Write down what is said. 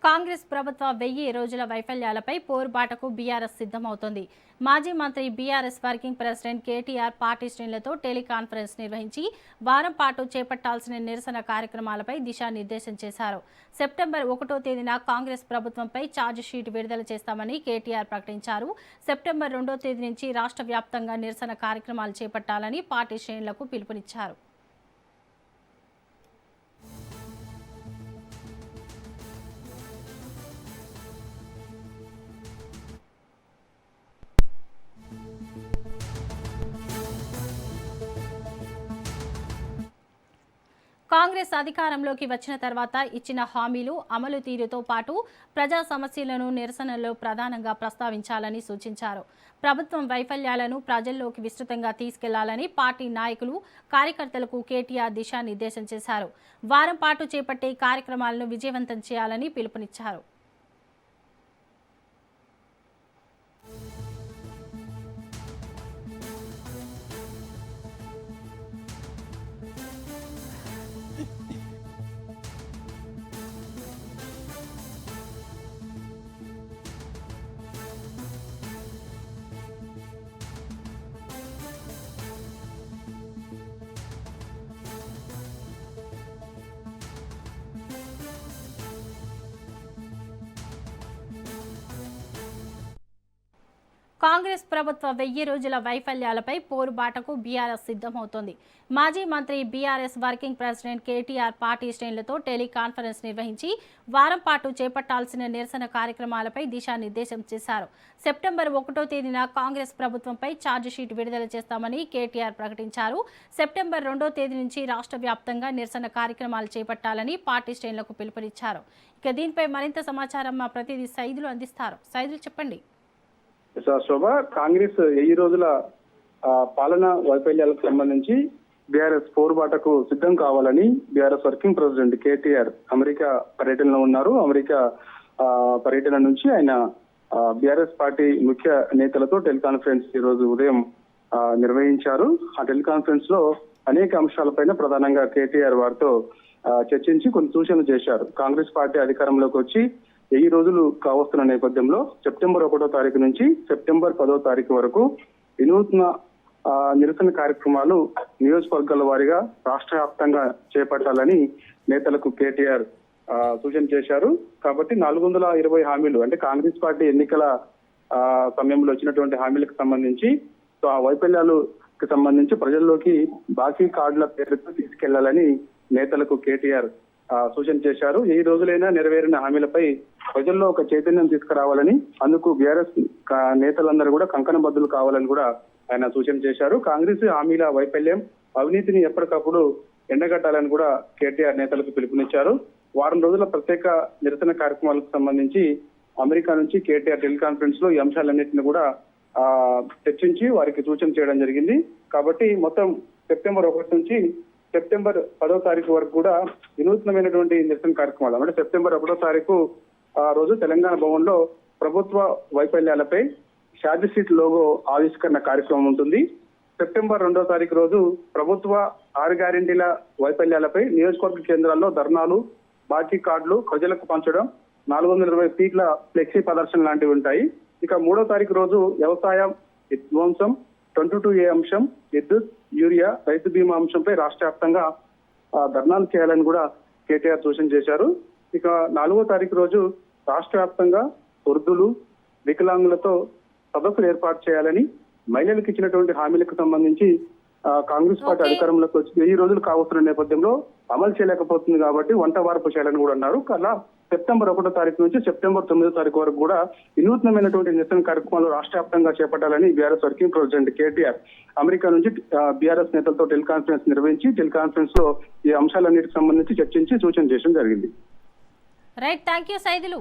కాంగ్రెస్ ప్రభుత్వ 1000 రోజుల వైఫల్యాలపై పోరుబాటకు బీఆర్ఎస్ సిద్ధమవుతోంది. మాజీ మంత్రి BRS working president KTR party శ్రేణులతో టెలికాన్ఫరెన్స్ నిర్వహించి వారం పాటు చేపట్టాల్సిన నిరసన కార్యక్రమాలపై దిశానిర్దేశం చేశారు. సెప్టెంబర్ 1వ తేదీన కాంగ్రెస్ ప్రభుత్వంపై ఛార్జిషీట్ విడుదల చేస్తామని కేటీఆర్ ప్రకటించారు. సెప్టెంబర్ 2వ తేదీ నుంచి రాష్ట్ర వ్యాప్తంగా నిరసన కార్యక్రమాలు చేపట్టాలని పార్టీ శ్రేణులకు పిలుపునిచ్చారు. కాంగ్రెస్ అధికారంలోకి వచ్చిన తర్వాత ఇచ్చిన హామీలు అమలు తీరుతో పాటు ప్రజా సమస్యలను నిరసనలో ప్రధానంగా ప్రస్తావించాలని సూచించారు. ప్రభుత్వం వైఫల్యాలను ప్రజల్లోకి విస్తృతంగా తీసుకెళ్లాలని పార్టీ నాయకులు, కార్యకర్తలకు కేటీఆర్ దిశానిర్దేశం చేశారు. వారం పాటు చేపట్టే కార్యక్రమాలను విజయవంతం చేయాలని పిలుపునిచ్చారు. కాంగ్రెస్ ప్రభుత్వ 1000 రోజుల వైఫల్యాలపై పోరుబాటకు బీఆర్ఎస్ సిద్ధమవుతోంది. మాజీ మంత్రి BRS working president KTR party శ్రేణులతో టెలికాన్ఫరెన్స్ నిర్వహించి వారం పాటు చేపట్టాల్సిన నిరసన కార్యక్రమాలపై దిశానిర్దేశం చేశారు. సెప్టెంబర్ 1వ తేదీన కాంగ్రెస్ ప్రభుత్వంపై ఛార్జిషీట్ విడుదల చేస్తామని కేటీఆర్ ప్రకటించారు. సెప్టెంబర్ 2వ తేదీ నుంచి రాష్ట్ర వ్యాప్తంగా నిరసన కార్యక్రమాలు చేపట్టాలని పార్టీ శ్రేణులకు పిలుపునిచ్చారు. ఇక దీనిపై మరింత సమాచారం మా ప్రతినిధి సైదులు అందిస్తారు. సైదులు చెప్పండి. శోభ, కాంగ్రెస్ 1000 రోజుల పాలన వైఫల్యాలకు సంబంధించి బీఆర్ఎస్ పోరుబాటకు సిద్ధం కావాలని BRS working president KTR America పర్యటనలో ఉన్నారు. అమెరికా పర్యటన నుంచి ఆయన బీఆర్ఎస్ పార్టీ ముఖ్య నేతలతో టెలికాన్ఫరెన్స్ ఈ రోజు ఉదయం నిర్వహించారు. ఆ టెలికాన్ఫరెన్స్ లో అనేక అంశాలపైన ప్రధానంగా కేటీఆర్ వారితో చర్చించి కొన్ని సూచనలు చేశారు. కాంగ్రెస్ పార్టీ అధికారంలోకి వచ్చి 1000 రోజులు కావస్తున్న నేపథ్యంలో సెప్టెంబర్ 1వ తారీఖు నుంచి సెప్టెంబర్ 10వ తారీఖు వరకు వినూత్న నిరసన కార్యక్రమాలు నియోజకవర్గాల వారీగా రాష్ట్ర వ్యాప్తంగా చేపట్టాలని నేతలకు కేటీఆర్ సూచన చేశారు. కాబట్టి 420 హామీలు అంటే కాంగ్రెస్ పార్టీ ఎన్నికల సమయంలో వచ్చినటువంటి హామీలకు సంబంధించి ఆ వైఫల్యాలకు సంబంధించి ప్రజల్లోకి బాకీ కార్డుల పేరుతో తీసుకెళ్లాలని నేతలకు కేటీఆర్ సూచన చేశారు. 1000 రోజులైనా నెరవేరిన హామీలపై ప్రజల్లో ఒక చైతన్యం తీసుకురావాలని, అందుకు బీఆర్ఎస్ నేతలందరూ కూడా కంకణబద్దులు కావాలని కూడా ఆయన సూచన చేశారు. కాంగ్రెస్ హామీల వైఫల్యం, అవినీతిని ఎప్పటికప్పుడు ఎండగట్టాలని కూడా కేటీఆర్ నేతలకు పిలుపునిచ్చారు. వారం రోజుల ప్రత్యేక నిరసన కార్యక్రమాలకు సంబంధించి అమెరికా నుంచి కేటీఆర్ టెలికాన్ఫరెన్స్ లో ఈ అంశాలన్నింటినీ కూడా చర్చించి వారికి సూచన చేయడం జరిగింది. కాబట్టి మొత్తం సెప్టెంబర్ 1 నుంచి సెప్టెంబర్ 10వ తారీఖు వరకు కూడా వినూత్నమైనటువంటి నిరసన కార్యక్రమాలు అంటే సెప్టెంబర్ 1వ తారీఖు రోజు తెలంగాణ భవన్ లో ప్రభుత్వ వైఫల్యాలపై ఛార్జిషీట్ లోగో ఆవిష్కరణ కార్యక్రమం ఉంటుంది. సెప్టెంబర్ 2వ తారీఖు రోజు ప్రభుత్వ 6 గ్యారెంటీల వైఫల్యాలపై నియోజకవర్గ కేంద్రాల్లో ధర్నాలు, బాకీ కార్డులు ప్రజలకు పంచడం, 420 ఫీట్ల ఫ్లెక్సీ ప్రదర్శన లాంటివి ఉంటాయి. ఇక 3వ తారీఖు రోజు వ్యవసాయం విధ్వంసం, 22A అంశం, విద్యుత్, యూరియా, రైతు బీమా అంశంపై రాష్ట్ర వ్యాప్తంగా ధర్నాలు చేయాలని కూడా కేటీఆర్ సూచన చేశారు. ఇక 4వ తారీఖు రోజు రాష్ట్ర వ్యాప్తంగా వృద్ధులు, వికలాంగులతో సదస్సులు ఏర్పాటు చేయాలని, మహిళలకు ఇచ్చినటువంటి హామీలకు సంబంధించి కాంగ్రెస్ పార్టీ అధికారంలోకి వచ్చి 1000 రోజులు కావస్తున్న నేపథ్యంలో అమలు చేయలేకపోతుంది కాబట్టి వంట వార్పు చేయాలని కూడా అన్నారు. అలా సెప్టెంబర్ 1వ తారీఖు నుంచి సెప్టెంబర్ 9వ తారీఖు వరకు కూడా వినూత్నమైనటువంటి నిరసన కార్యక్రమాలు రాష్ట్ర వ్యాప్తంగా చేపట్టాలని BRS working president KTR America నుంచి బీఆర్ఎస్ నేతలతో టెలికాన్ఫరెన్స్ నిర్వహించి టెలికాన్ఫరెన్స్ లో ఈ అంశాలన్నిటికి సంబంధించి చర్చించి సూచన చేయడం జరిగింది. Right, thank you Saidulu.